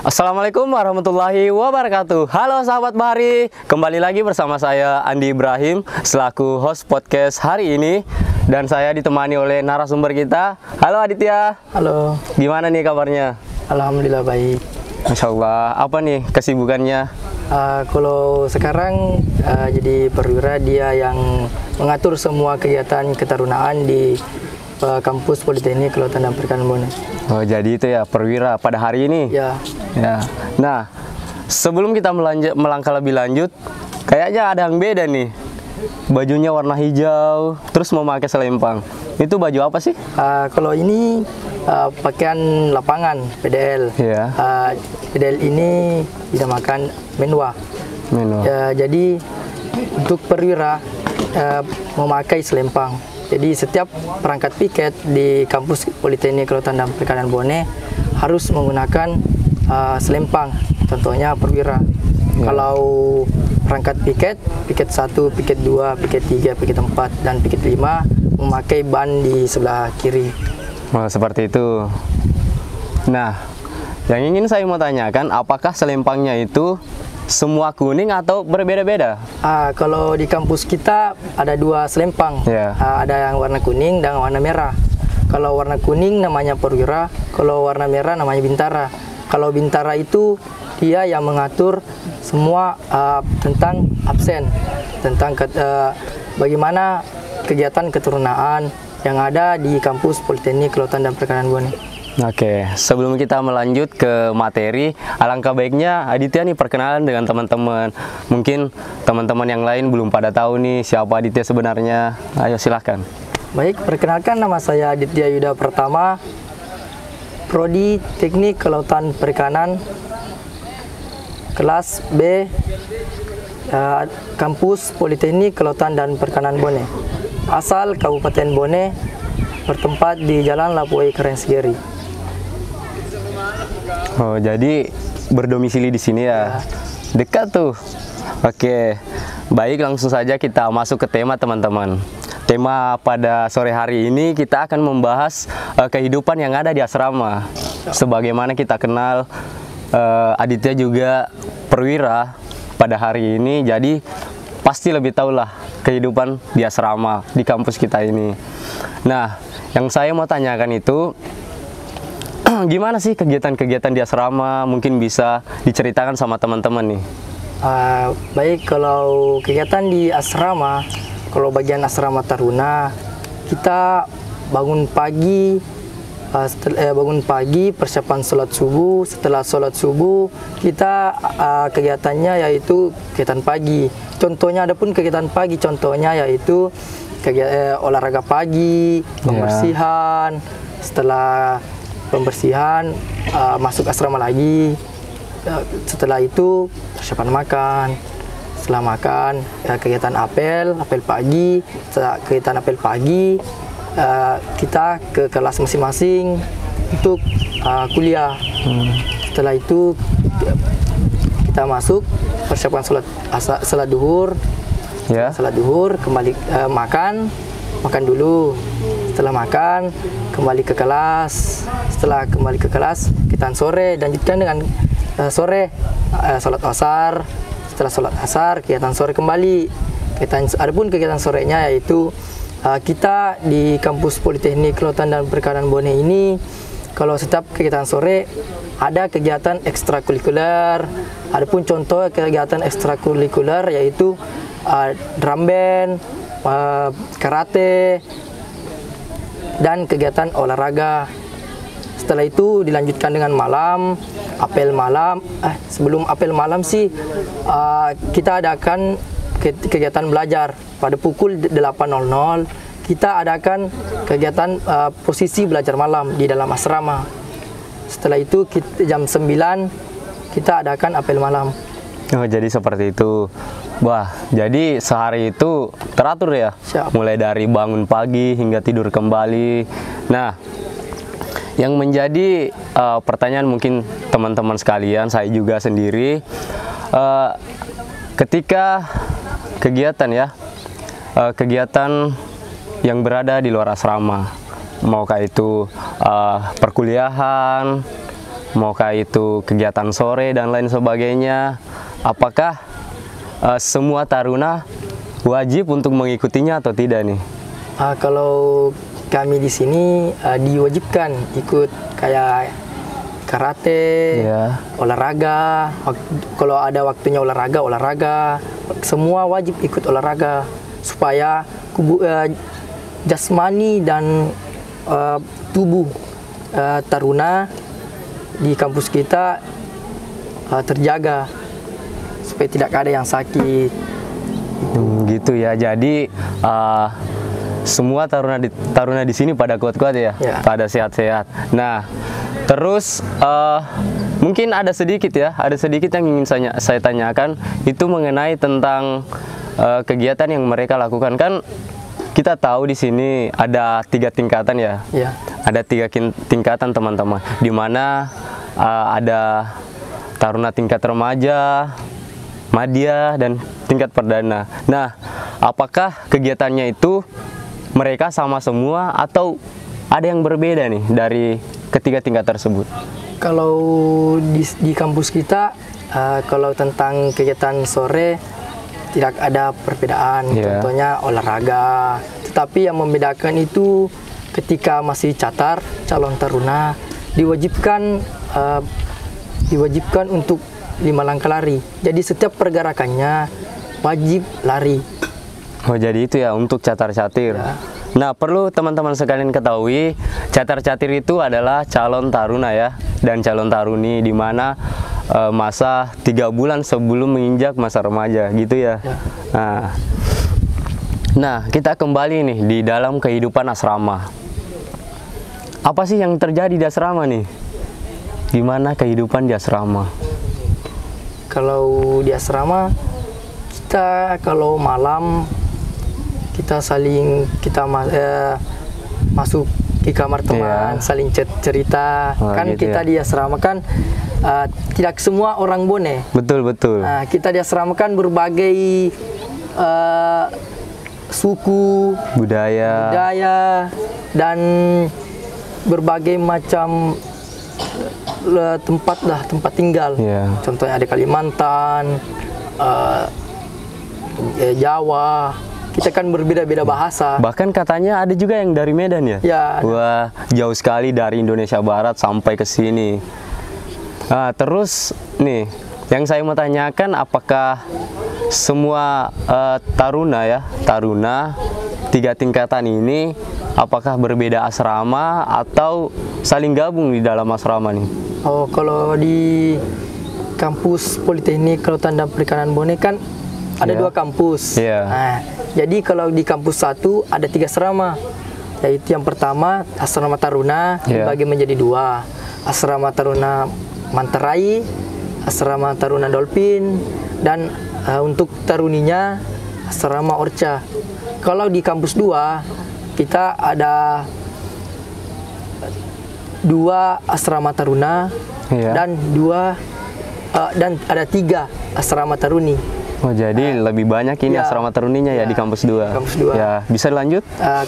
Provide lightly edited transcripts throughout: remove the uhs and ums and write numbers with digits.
Assalamualaikum warahmatullahi wabarakatuh. Halo sahabat Bahari, kembali lagi bersama saya Andi Ibrahim selaku host podcast hari ini, dan saya ditemani oleh narasumber kita. Halo Aditya. Halo. Gimana nih kabarnya? Alhamdulillah baik. Masya Allah. Apa nih kesibukannya? Kalau sekarang jadi perwira, dia yang mengatur semua kegiatan ketarunaan di kampus Politeknik Kelautan dan Perikanan Bone. Oh, jadi itu ya perwira pada hari ini? Ya. Ya. Nah, sebelum kita melangkah lebih lanjut, kayaknya ada yang beda nih. Bajunya warna hijau, terus memakai selempang. Itu baju apa sih? Kalau ini pakaian lapangan PDL. Ya. PDL ini dinamakan menwa. Menwa. Jadi untuk perwira memakai selempang. Jadi setiap perangkat piket di kampus Politeknik Kelautan dan Perikanan Bone harus menggunakan selempang. Contohnya perwira. Ya. Kalau perangkat piket 1, piket 2, piket 3, piket 4, dan piket 5 memakai ban di sebelah kiri. Oh, seperti itu. Nah, yang ingin saya mau tanyakan, apakah selempangnya itu semua kuning atau berbeda-beda? Kalau di kampus kita ada 2 selempang. Yeah. Ada yang warna kuning dan warna merah. Kalau warna kuning namanya perwira, kalau warna merah namanya bintara. Kalau bintara itu dia yang mengatur semua tentang absen, tentang bagaimana kegiatan ketarunaan yang ada di kampus Politeknik Kelautan dan Perikanan Bone. Oke, sebelum kita melanjut ke materi, alangkah baiknya Aditya nih perkenalan dengan teman-teman. Mungkin teman-teman yang lain belum pada tahu nih siapa Aditya sebenarnya. Ayo silahkan. Baik, perkenalkan, nama saya Aditya Yuda Pratama, Prodi Teknik Kelautan Perikanan, kelas B, kampus Politeknik Kelautan dan Perikanan Bone. Asal Kabupaten Bone, bertempat di Jalan Lapuai Karensgeri. Oh, jadi berdomisili di sini ya? Dekat tuh. Oke, baik, langsung saja kita masuk ke tema teman-teman. Tema pada sore hari ini kita akan membahas kehidupan yang ada di asrama. Sebagaimana kita kenal, Aditya juga perwira pada hari ini, jadi pasti lebih tahulah kehidupan di asrama di kampus kita ini. Nah, yang saya mau tanyakan itu, gimana sih kegiatan-kegiatan di asrama? Mungkin bisa diceritakan sama teman-teman nih. Baik, kalau kegiatan di asrama, kalau bagian asrama taruna, kita bangun pagi, persiapan sholat subuh. Setelah sholat subuh, kita kegiatannya yaitu kegiatan pagi. Contohnya, adapun kegiatan pagi, contohnya yaitu olahraga pagi, pembersihan. Setelah pembersihan, masuk asrama lagi. Setelah itu persiapan makan. Setelah makan, kegiatan apel pagi. Setelah kegiatan apel pagi, kita ke kelas masing-masing untuk kuliah. Setelah itu kita masuk persiapan salat duhur. Yeah. Salat duhur, kembali makan dulu. Setelah makan, kembali ke kelas. Setelah kembali ke kelas, kegiatan sore, lanjutkan dengan sore, salat asar. Setelah salat asar, kegiatan sore kembali. Adapun kegiatan sorenya yaitu kita di kampus Politeknik Kelautan dan Perikanan Bone ini, kalau setiap kegiatan sore ada kegiatan ekstrakurikuler. Adapun contoh kegiatan ekstrakurikuler yaitu drum band, karate, dan kegiatan olahraga. Setelah itu dilanjutkan dengan malam, apel malam. Sebelum apel malam sih, kita adakan kegiatan belajar. Pada pukul 8.00 kita adakan kegiatan posisi belajar malam di dalam asrama. Setelah itu jam 9 kita adakan apel malam. Oh, jadi seperti itu. Wah, jadi sehari itu teratur ya? Siap. Mulai dari bangun pagi hingga tidur kembali. Nah, yang menjadi pertanyaan mungkin teman-teman sekalian, saya juga sendiri, ketika kegiatan ya, kegiatan yang berada di luar asrama, maukah itu perkuliahan maukah itu kegiatan sore dan lain sebagainya. Apakah semua taruna wajib untuk mengikutinya atau tidak nih? Kalau kami di sini diwajibkan ikut kayak karate, olahraga. Kalau ada waktunya olahraga, semua wajib ikut olahraga supaya jasmani dan tubuh taruna di kampus kita terjaga supaya tidak ada yang sakit. Gitu ya. Jadi semua taruna di sini pada kuat-kuat ya, pada sehat-sehat. Nah, terus mungkin ada sedikit yang ingin saya tanyakan itu mengenai tentang kegiatan yang mereka lakukan. Kan kita tahu di sini ada 3 tingkatan ya. Ada 3 tingkatan teman-teman, di mana ada taruna tingkat remaja, madya, dan tingkat perdana. Nah, apakah kegiatannya itu mereka sama semua atau ada yang berbeda nih dari ketiga tingkat tersebut? Kalau di kampus kita, kalau tentang kegiatan sore tidak ada perbedaan. Contohnya olahraga. Tetapi yang membedakan itu ketika masih catar calon taruna diwajibkan untuk 5 langkah lari. Jadi setiap pergerakannya wajib lari. Oh, jadi itu ya untuk catar-catir. Nah, perlu teman-teman sekalian ketahui, catar-catir itu adalah calon taruna ya, dan calon taruni, di mana masa 3 bulan sebelum menginjak masa remaja gitu ya. Nah, kita kembali nih di dalam kehidupan asrama. Apa sih yang terjadi di asrama nih? Gimana kehidupan di asrama? Kalau di asrama kita kalau malam kita masuk di kamar teman, saling cerita. Kan gitu kita di asrama kan tidak semua orang bone. Betul. Nah, kita di asrama kan berbagai suku, budaya dan berbagai macam tempat tinggal. Contohnya ada Kalimantan, Jawa. Kita kan berbeda-beda bahasa. Bahkan katanya ada juga yang dari Medan ya? Wah, jauh sekali dari Indonesia Barat sampai ke sini. Nah, terus nih, yang saya mau tanyakan, apakah semua taruna 3 tingkatan ini apakah berbeda asrama atau saling gabung di dalam asrama nih? Oh, kalau di kampus Politeknik Kelautan dan Perikanan Bone kan ada 2 kampus. Nah, jadi kalau di kampus 1 ada 3 asrama, yaitu yang pertama asrama taruna dibagi menjadi 2, asrama taruna Mantarai, asrama taruna Dolphin, dan untuk taruninya asrama Orca. Kalau di kampus 2 kita ada 2 asrama taruna dan ada 3 asrama taruni. Oh, jadi lebih banyak ini asrama taruninya ya di kampus 2. Ya, bisa lanjut?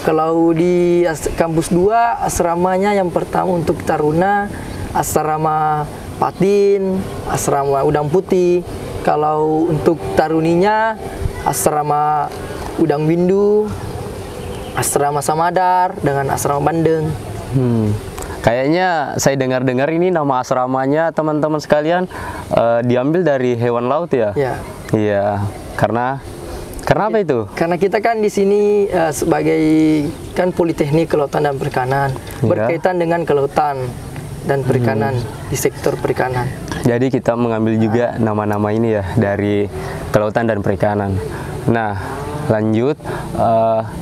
Kalau di kampus 2 asramanya yang pertama untuk taruna asrama Patin, asrama Udang Putih. Kalau untuk taruninya asrama Udang Windu, asrama Samadar dengan asrama Bandeng. Kayaknya saya dengar-dengar ini nama asramanya teman-teman sekalian diambil dari hewan laut ya? Iya. Karena apa itu? Karena kita kan di sini sebagai kan Politeknik Kelautan dan Perikanan, berkaitan dengan kelautan dan perikanan di sektor perikanan. Jadi kita mengambil juga nama-nama ini ya dari kelautan dan perikanan. Nah, lanjut,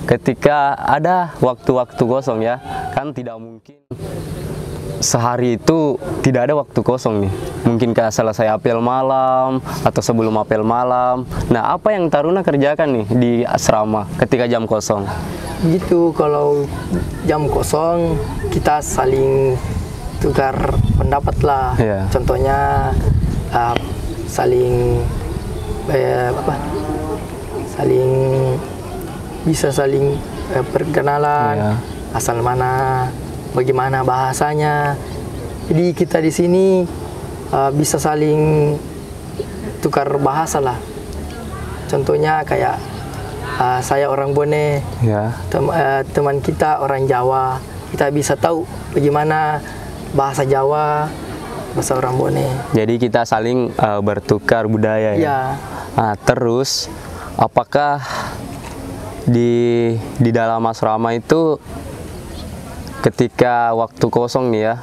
ketika ada waktu-waktu kosong ya, kan tidak mungkin sehari itu tidak ada waktu kosong nih. Mungkin selesai apel malam atau sebelum apel malam. Nah, apa yang taruna kerjakan nih di asrama ketika jam kosong? Gitu, kalau jam kosong kita saling tukar pendapat lah. Contohnya saling perkenalan, asal mana, bagaimana bahasanya, Jadi kita di sini bisa saling tukar bahasa lah. Contohnya kayak saya orang Bone, Ya. teman kita orang Jawa, kita bisa tahu bagaimana bahasa Jawa, bahasa orang Bone. Jadi kita saling bertukar budaya ya. Ya, Nah, terus apakah di dalam asrama itu ketika waktu kosong nih ya,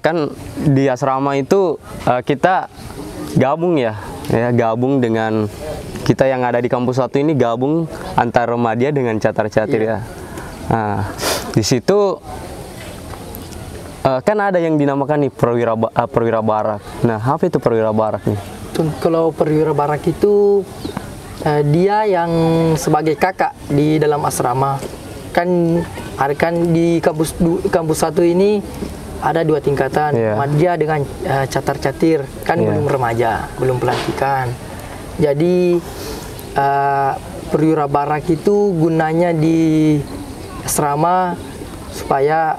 kan di asrama itu kita gabung ya, gabung dengan kita yang ada di kampus 1 ini, gabung antara Remadia dengan Catar Catir ya. Nah, di situ kan ada yang dinamakan nih perwira barak. Nah, apa itu perwira barak nih? kalau perwira barak itu dia yang sebagai kakak di dalam asrama. Kan di kampus 1 ini ada 2 tingkatan, Iya. Remaja dengan Catar Catir, kan Iya. belum remaja, belum pelantikan. Jadi perwira barak itu gunanya di asrama supaya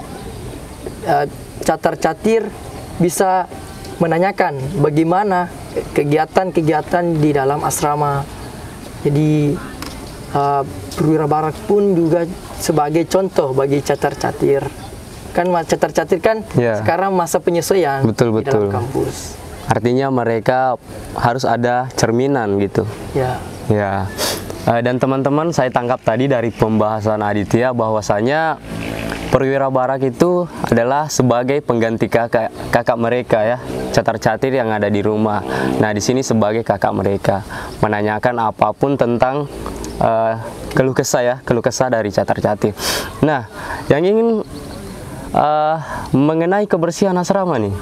Catar Catir bisa menanyakan bagaimana kegiatan-kegiatan di dalam asrama. Jadi perwira barak pun juga sebagai contoh bagi Catar Catir. Kan Catar Catir kan Ya. sekarang masa penyesuaian Betul, di dalam betul. kampus. Artinya mereka harus ada cerminan gitu. Ya, Ya. Dan teman-teman, saya tangkap tadi dari pembahasan Aditya bahwasanya perwira barak itu adalah sebagai pengganti kakak mereka ya, Catar Catir yang ada di rumah. Nah, di sini sebagai kakak mereka menanyakan apapun tentang keluh kesah dari Catar Catir. Nah, yang ingin mengenai kebersihan asrama nih.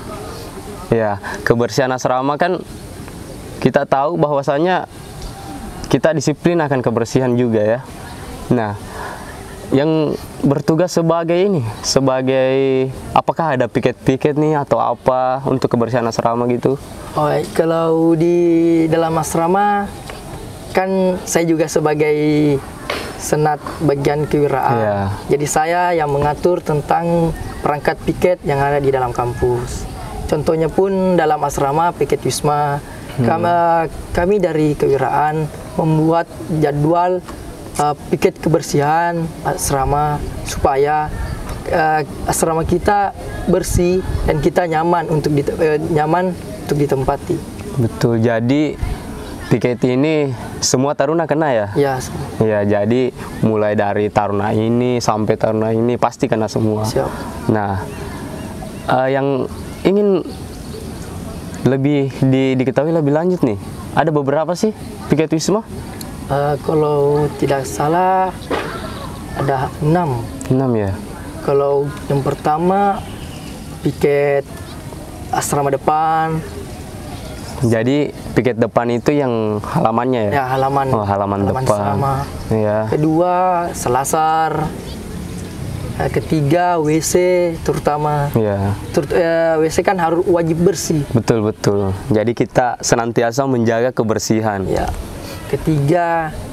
Ya, kebersihan asrama kan kita tahu bahwasanya kita disiplin akan kebersihan juga ya. Nah, yang bertugas sebagai apakah ada piket-piket nih atau apa untuk kebersihan asrama gitu? oh, kalau di dalam asrama kan saya juga sebagai senat bagian kewiraan. Iya. Jadi saya yang mengatur tentang perangkat piket yang ada di dalam kampus. Contohnya pun dalam asrama piket wisma, kami dari kewiraan membuat jadwal piket kebersihan asrama supaya asrama kita bersih dan kita nyaman untuk ditempati. Betul. Jadi piket ini semua taruna kena ya? Ya, Ya, jadi mulai dari taruna ini sampai taruna ini pasti kena semua. siap. Nah, yang ingin lebih diketahui lebih lanjut nih, ada beberapa sih piket wisma? Kalau tidak salah ada 6. 6 ya? Kalau yang pertama piket asrama depan, Jadi piket depan itu yang halamannya ya? ya halaman. Oh, halaman depan. asrama. Iya. Kedua selasar. Ketiga WC terutama. Iya. WC kan harus wajib bersih. Betul. Jadi kita senantiasa menjaga kebersihan. Ya.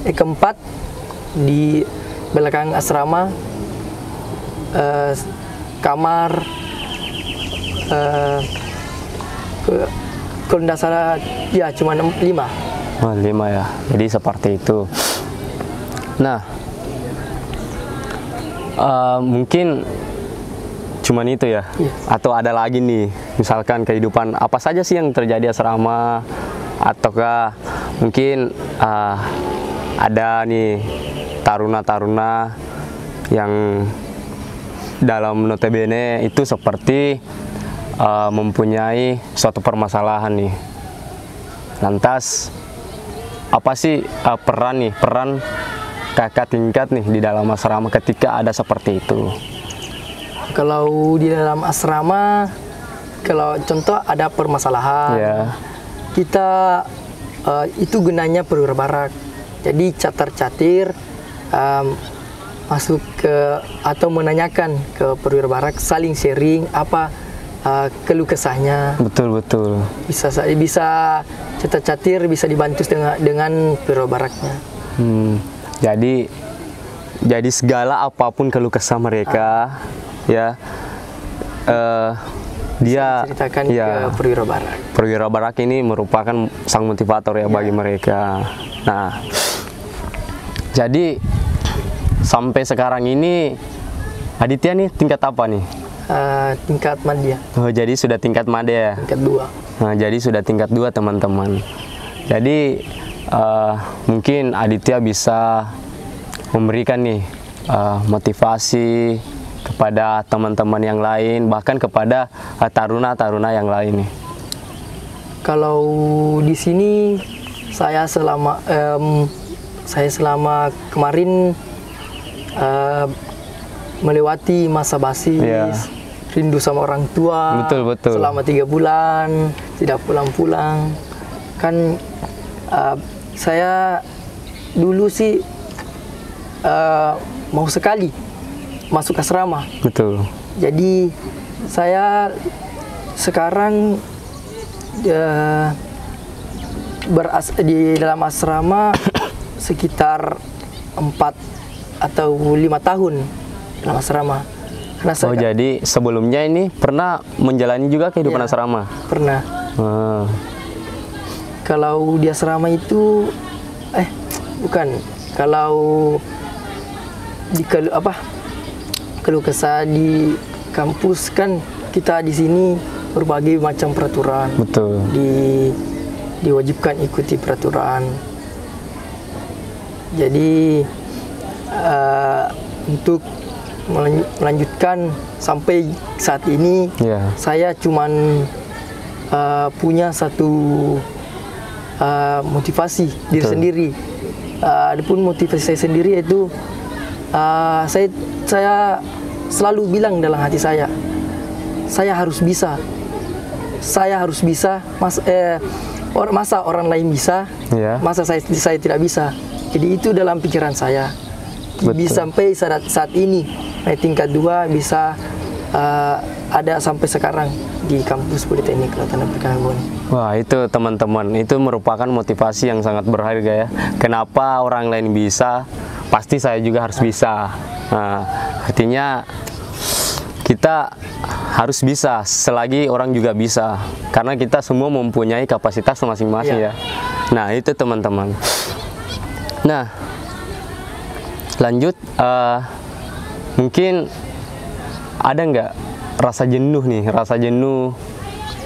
Keempat di belakang asrama kamar kalau tidak salah ya cuma 5. Oh, 5 ya. Jadi seperti itu. Nah, mungkin cuman itu ya. Iya. Atau ada lagi nih, misalkan kehidupan apa saja sih yang terjadi asrama, ataukah mungkin ada nih taruna-taruna yang dalam notabene itu seperti mempunyai suatu permasalahan nih. Lantas apa sih peran kakak tingkat nih di dalam asrama ketika ada seperti itu? Kalau di dalam asrama, kalau contoh ada permasalahan, Ya. kita itu gunanya perwira barak. Jadi Catar Catir masuk ke atau menanyakan ke perwira barak, saling sharing apa keluh kesahnya. Betul. Bisa Catar Catir bisa dibantu dengan perwira baraknya. Jadi segala apapun keluh kesah mereka ya dia ceritakan ya, ke Perwira Barak. Perwira Barak ini merupakan sang motivator ya bagi mereka. Nah, jadi sampai sekarang ini Aditya nih tingkat apa nih? Tingkat madya, Oh, jadi sudah tingkat madya ya? tingkat 2. Nah, jadi sudah tingkat 2 teman-teman. Jadi mungkin Aditya bisa memberikan nih motivasi kepada teman-teman yang lain, bahkan kepada taruna-taruna yang lain nih. Kalau di sini saya selama kemarin melewati masa basis, Iya. rindu sama orang tua. Betul, betul. Selama 3 bulan tidak pulang-pulang. Kan saya dulu sih mau sekali masuk asrama. Betul. Jadi saya sekarang di dalam asrama sekitar 4 atau 5 tahun dalam asrama. Karena Oh, jadi sebelumnya ini pernah menjalani juga kehidupan Iya. asrama? pernah. Kalau di asrama itu bukan. Kalau di keluh kesah di kampus kan kita di sini berbagai macam peraturan. Betul. Diwajibkan ikuti peraturan. Jadi untuk melanjutkan sampai saat ini, Iya. saya cuman punya satu motivasi diri Betul. sendiri. Adapun motivasi saya sendiri itu saya selalu bilang dalam hati saya harus bisa. Saya harus bisa. Masa orang lain bisa, Iya. masa saya tidak bisa. Jadi itu dalam pikiran saya. Bisa sampai saat ini naik tingkat 2 bisa ada sampai sekarang di kampus Politeknik Kelautan dan Perikanan Bone. Wah, itu teman-teman, itu merupakan motivasi yang sangat berharga ya. Kenapa orang lain bisa, pasti saya juga harus bisa. Nah, artinya kita harus bisa selagi orang juga bisa, karena kita semua mempunyai kapasitas masing-masing ya. Nah, itu teman-teman. Nah, lanjut, mungkin ada nggak rasa jenuh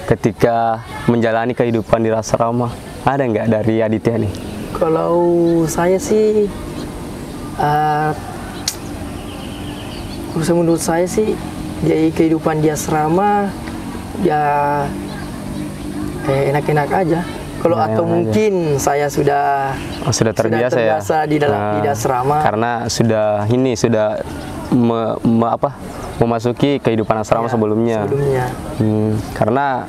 ketika menjalani kehidupan di asrama? Ada nggak dari Aditya nih? Kalau saya sih, menurut saya sih, jadi kehidupan di asrama ya enak-enak aja. Kalau atau mungkin saya sudah terbiasa ya di dalam di asrama. Karena sudah memasuki kehidupan asrama sebelumnya. Karena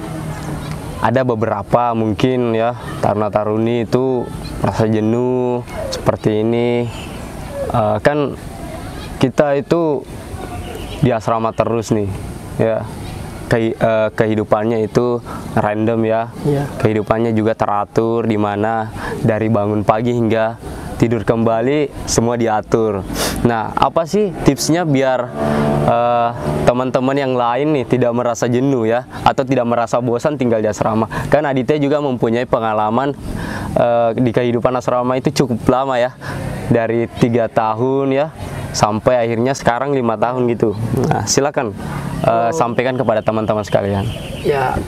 ada beberapa mungkin ya taruna-taruni itu merasa jenuh seperti ini. Kan kita itu di asrama terus nih ya, kehidupannya itu random ya. Kehidupannya juga teratur, di mana dari bangun pagi hingga tidur kembali semua diatur. Nah, apa sih tipsnya biar teman-teman yang lain nih tidak merasa jenuh ya, atau tidak merasa bosan tinggal di asrama? Kan Aditya juga mempunyai pengalaman di kehidupan asrama itu cukup lama ya, dari 3 tahun ya sampai akhirnya sekarang 5 tahun gitu. Nah, silakan sampaikan kepada teman-teman sekalian. Ya,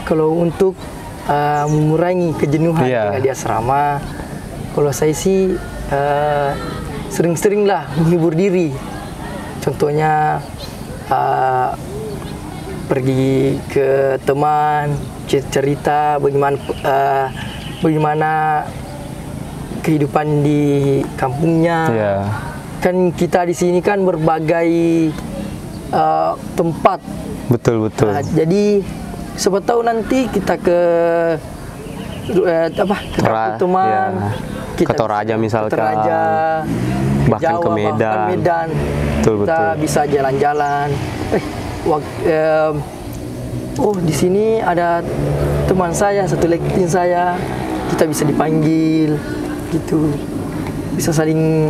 kalau untuk mengurangi kejenuhan tinggal di asrama, kalau saya sih sering-seringlah menghibur diri. Contohnya pergi ke teman, cerita bagaimana kehidupan di kampungnya. Kan kita di sini kan berbagai tempat. Betul. Jadi siapa tahu nanti kita ke kampung teman, ke Toraja misalkan, bahkan Jawa, ke Medan. Kita bisa jalan-jalan. Di sini ada teman saya, satu lektin saya, kita bisa dipanggil gitu, bisa saling.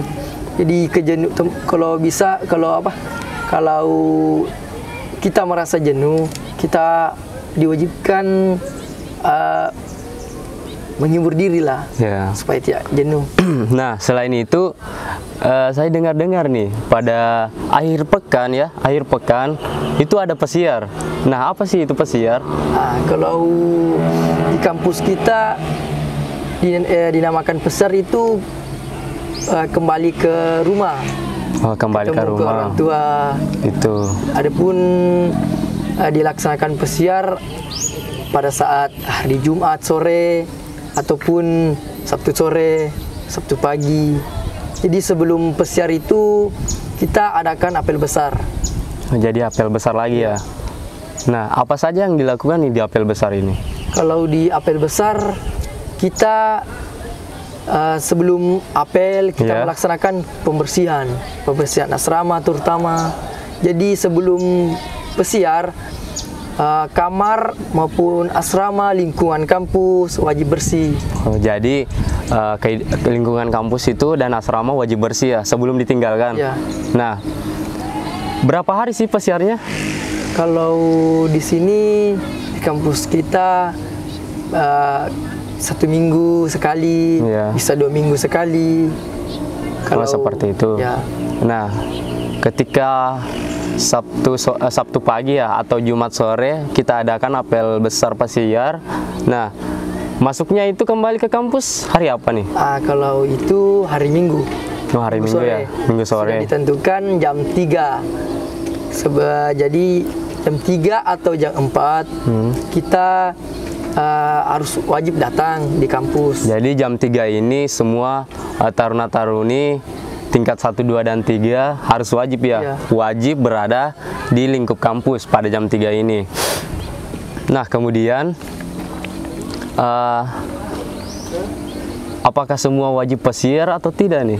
Jadi kalau kita merasa jenuh, kita diwajibkan menghibur diri lah, Ya. supaya tidak jenuh. Nah, selain itu saya dengar-dengar nih pada akhir pekan ya, akhir pekan itu ada pesiar. Nah, apa sih itu pesiar? Kalau di kampus kita dinamakan pesiar itu kembali ke rumah, Oh, kembali ke ketemu ke rumah. orang tua. Itu. Adapun dilaksanakan pesiar pada saat hari Jumat sore ataupun Sabtu sore, Sabtu pagi. Jadi sebelum pesiar itu kita adakan apel besar. Jadi apel besar lagi ya. Nah, apa saja yang dilakukan nih di apel besar ini? Kalau di apel besar kita sebelum apel kita Ya. melaksanakan pembersihan asrama terutama. Jadi sebelum pesiar kamar maupun asrama, lingkungan kampus wajib bersih. Oh, jadi ke lingkungan kampus itu dan asrama wajib bersih ya sebelum ditinggalkan. Ya. Nah, berapa hari sih pesiarnya? Kalau di sini di kampus kita 1 minggu sekali, Ya. bisa 2 minggu sekali. Kalau seperti itu. Ya. Nah, ketika Sabtu pagi ya atau Jumat sore kita adakan apel besar pesiar. Nah, masuknya itu kembali ke kampus hari apa nih? Kalau itu hari Minggu. Oh, hari Minggu ya, Minggu Sudah sore. ditentukan jam 3. Jadi jam 3 atau jam 4 kita harus wajib datang di kampus. Jadi jam 3 ini semua taruna-taruni tingkat 1, 2, dan 3 harus wajib ya. Iya. Wajib berada di lingkup kampus pada jam 3 ini. Nah, kemudian apakah semua wajib pesiar atau tidak nih?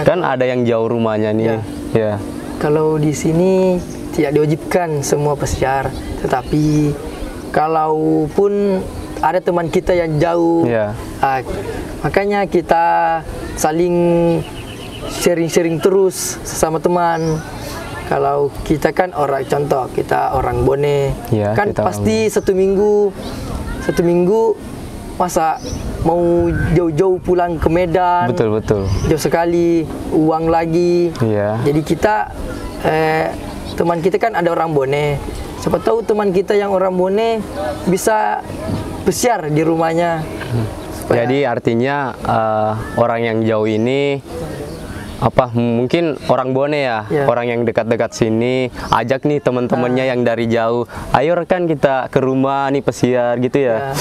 Kan ada yang jauh rumahnya nih. Ya. Kalau di sini tidak diwajibkan semua pesiar, tetapi kalaupun ada teman kita yang jauh, Ya. makanya kita saling sharing-sharing terus sesama teman. Kalau kita kan contoh kita orang Bone, Ya, kan kita pasti satu minggu masa mau jauh-jauh pulang ke Medan, Betul. jauh sekali, uang lagi. Iya. Jadi kita teman kita kan ada orang Bone. Siapa tahu teman kita yang orang Bone bisa pesiar di rumahnya. Jadi artinya orang yang jauh ini mungkin orang Bone ya, Ya. orang yang dekat-dekat sini, ajak nih teman-temannya yang dari jauh, ayo rekan kita ke rumah nih pesiar gitu ya.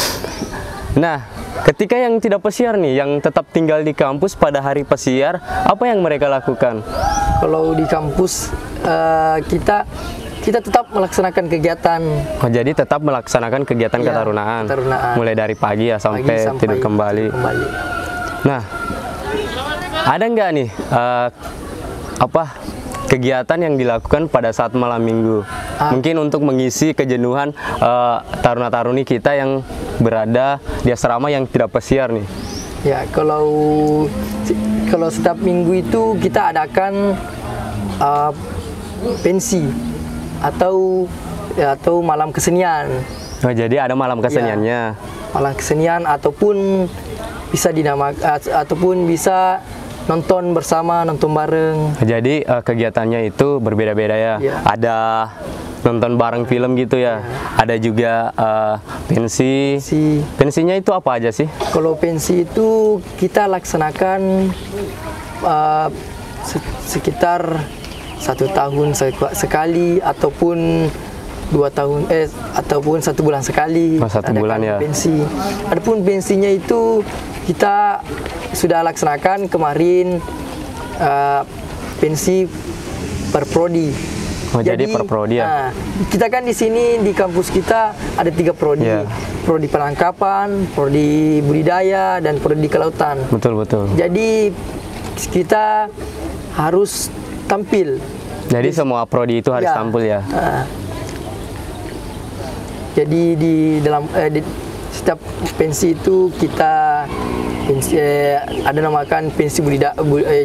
Nah, ketika yang tidak pesiar nih, yang tetap tinggal di kampus pada hari pesiar, apa yang mereka lakukan? Kalau di kampus kita tetap melaksanakan kegiatan. Oh, jadi tetap melaksanakan kegiatan Ya, ketarunaan, ketarunaan. mulai dari pagi ya sampai tidur kembali. Nah, ada nggak nih kegiatan yang dilakukan pada saat malam minggu? Mungkin untuk mengisi kejenuhan taruna-taruni kita yang berada di asrama yang tidak pesiar nih. Ya, kalau setiap minggu itu kita adakan pensi atau malam kesenian. Oh, jadi ada malam keseniannya. Malam kesenian ataupun bisa nonton bersama, nonton bareng. Jadi kegiatannya itu berbeda-beda ya. Ya. Ada nonton bareng film gitu ya. Ada juga pensi. Pensinya itu apa aja sih? Kalau pensi itu kita laksanakan sekitar 1 tahun sekali ataupun 2 tahun ataupun 1 bulan sekali. 1 bulan ya. Pensi. Adapun pensinya itu kita sudah laksanakan kemarin pensi per prodi. Oh, jadi per prodi ya. Kita kan di sini di kampus kita ada 3 prodi. Yeah. Prodi penangkapan, prodi budidaya, dan prodi kelautan. Betul. Jadi kita harus tampil. Jadi semua prodi itu harus tampil ya. Jadi di dalam setiap pensi itu kita ada namakan pensi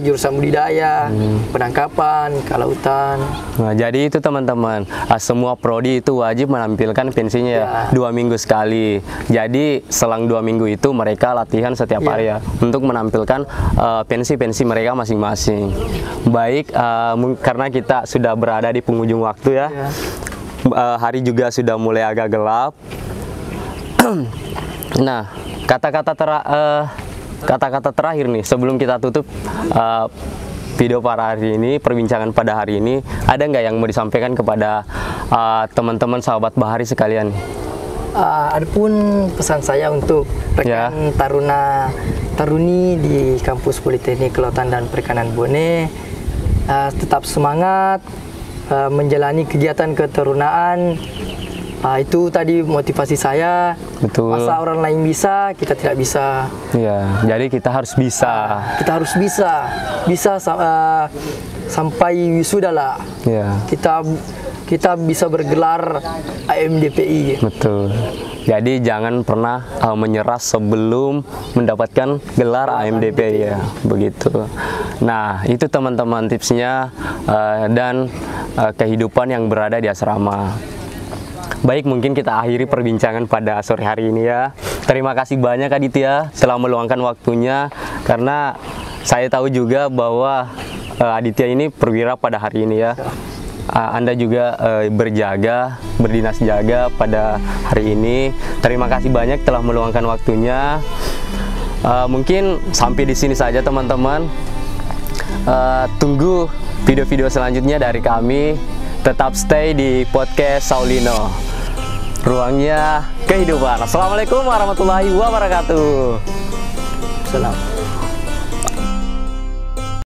jurusan budidaya, penangkapan, kelautan. Nah, jadi itu teman-teman, semua prodi itu wajib menampilkan pensinya ya, 2 minggu sekali. Jadi selang 2 minggu itu mereka latihan setiap hari ya, untuk menampilkan pensi-pensi mereka masing-masing. Baik, karena kita sudah berada di penghujung waktu ya, hari juga sudah mulai agak gelap. Nah, kata-kata terakhir nih sebelum kita tutup video pada hari ini, perbincangan pada hari ini, ada nggak yang mau disampaikan kepada teman-teman sahabat Bahari sekalian? Adapun pesan saya untuk rekan taruni di kampus Politeknik Kelautan dan Perikanan Bone, tetap semangat menjalani kegiatan ketarunaan. Itu tadi motivasi saya. Betul. Masa orang lain bisa, kita tidak bisa. Ya, jadi kita harus bisa. Kita harus bisa sampai wisuda lah. Ya. Kita bisa bergelar AMDPI. Betul. Jadi jangan pernah menyerah sebelum mendapatkan gelar AMDPI ya, begitu. Nah, itu teman-teman tipsnya dan kehidupan yang berada di asrama. Baik, mungkin kita akhiri perbincangan pada sore hari ini ya. Terima kasih banyak Aditya telah meluangkan waktunya, karena saya tahu juga bahwa Aditya ini perwira pada hari ini ya. Anda juga berdinas jaga pada hari ini. Terima kasih banyak telah meluangkan waktunya. Mungkin sampai di sini saja teman-teman. Tunggu video-video selanjutnya dari kami. Tetap stay di podcast Saulino, ruangnya kehidupan. Assalamualaikum warahmatullahi wabarakatuh. Salam.